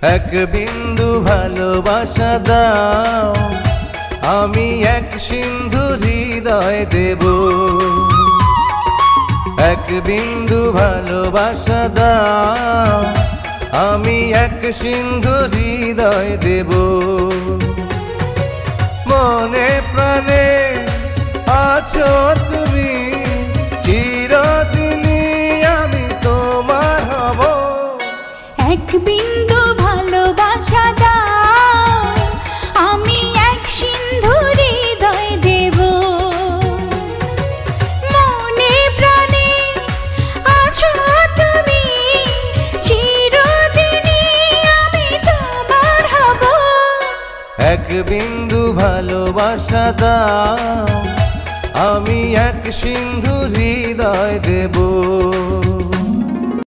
এক বিন্দু ভালোবাসা দাও, আমি এক সিন্ধু হৃদয় দেব। এক বিন্দু ভালোবাসা দাও, আমি এক সিন্ধু হৃদয় দেব। মনে প্রাণে আছো তুমি, চিরদিনই আমি তোমার হব। এক বিন্দু ভালোবাসা দাও, আমি এক সিন্ধু হৃদয় দেব। মনে প্রাণে আছো তুমি, চিরদিনই আমি তোমার হব। এক বিন্দু ভালোবাসা দাও, আমি এক সিন্ধু হৃদয় দেব।